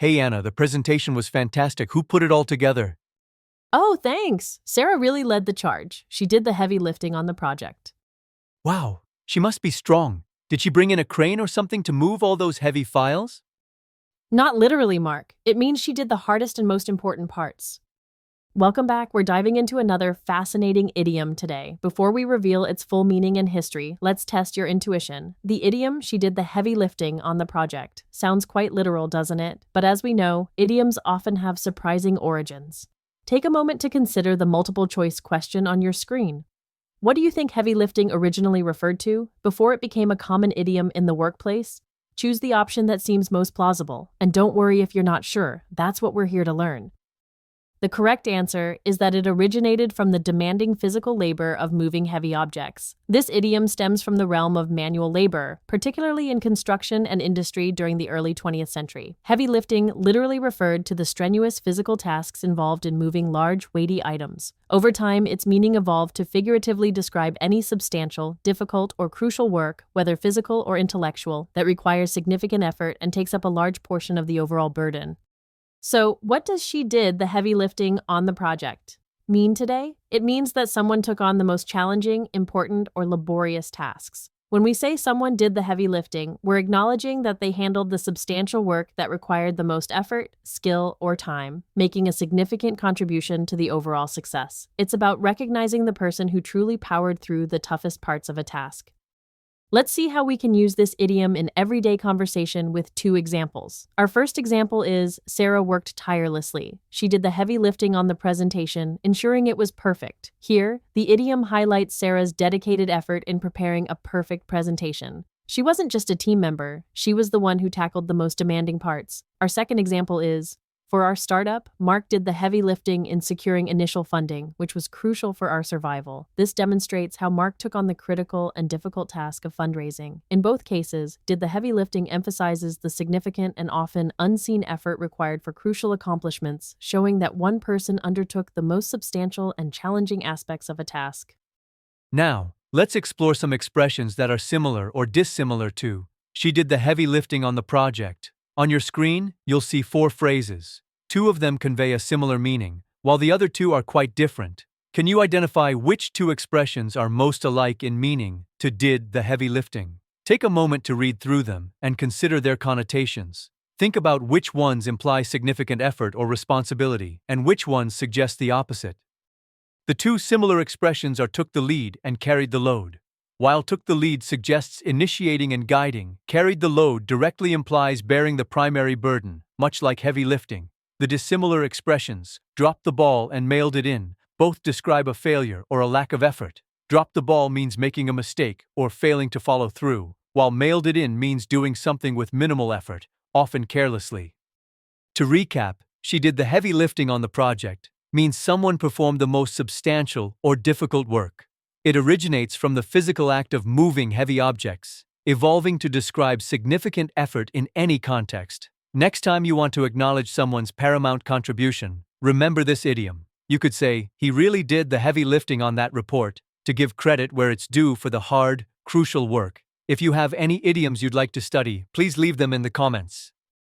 Hey Anna, the presentation was fantastic. Who put it all together? Oh, thanks. Sarah really led the charge. She did the heavy lifting on the project. Wow, she must be strong. Did she bring in a crane or something to move all those heavy files? Not literally, Mark. It means she did the hardest and most important parts. Welcome back. We're diving into another fascinating idiom today. Before we reveal its full meaning and history, let's test your intuition. The idiom, she did the heavy lifting on the project, sounds quite literal, doesn't it? But as we know, idioms often have surprising origins. Take a moment to consider the multiple choice question on your screen. What do you think heavy lifting originally referred to before it became a common idiom in the workplace? Choose the option that seems most plausible, and don't worry if you're not sure. That's what we're here to learn. The correct answer is that it originated from the demanding physical labor of moving heavy objects. This idiom stems from the realm of manual labor, particularly in construction and industry during the early 20th century. Heavy lifting literally referred to the strenuous physical tasks involved in moving large, weighty items. Over time, its meaning evolved to figuratively describe any substantial, difficult, or crucial work, whether physical or intellectual, that requires significant effort and takes up a large portion of the overall burden. So, what does she did the heavy lifting on the project mean today? It means that someone took on the most challenging, important, or laborious tasks. When we say someone did the heavy lifting, we're acknowledging that they handled the substantial work that required the most effort, skill, or time, making a significant contribution to the overall success. It's about recognizing the person who truly powered through the toughest parts of a task. Let's see how we can use this idiom in everyday conversation with two examples. Our first example is Sarah worked tirelessly. She did the heavy lifting on the presentation, ensuring it was perfect. Here, the idiom highlights Sarah's dedicated effort in preparing a perfect presentation. She wasn't just a team member, she was the one who tackled the most demanding parts. Our second example is, for our startup, Mark did the heavy lifting in securing initial funding, which was crucial for our survival. This demonstrates how Mark took on the critical and difficult task of fundraising. In both cases, did the heavy lifting emphasizes the significant and often unseen effort required for crucial accomplishments, showing that one person undertook the most substantial and challenging aspects of a task. Now, let's explore some expressions that are similar or dissimilar to she did the heavy lifting on the project. On your screen, you'll see 4 phrases. 2 of them convey a similar meaning, while the other 2 are quite different. Can you identify which 2 expressions are most alike in meaning to did the heavy lifting? Take a moment to read through them and consider their connotations. Think about which ones imply significant effort or responsibility and which ones suggest the opposite. The 2 similar expressions are took the lead and carried the load. While took the lead suggests initiating and guiding, carried the load directly implies bearing the primary burden, much like heavy lifting. The dissimilar expressions, dropped the ball and mailed it in, both describe a failure or a lack of effort. Dropped the ball means making a mistake or failing to follow through, while mailed it in means doing something with minimal effort, often carelessly. To recap, she did the heavy lifting on the project, means someone performed the most substantial or difficult work. It originates from the physical act of moving heavy objects, evolving to describe significant effort in any context. Next time you want to acknowledge someone's paramount contribution, remember this idiom. You could say, he really did the heavy lifting on that report, to give credit where it's due for the hard, crucial work. If you have any idioms you'd like to study, please leave them in the comments.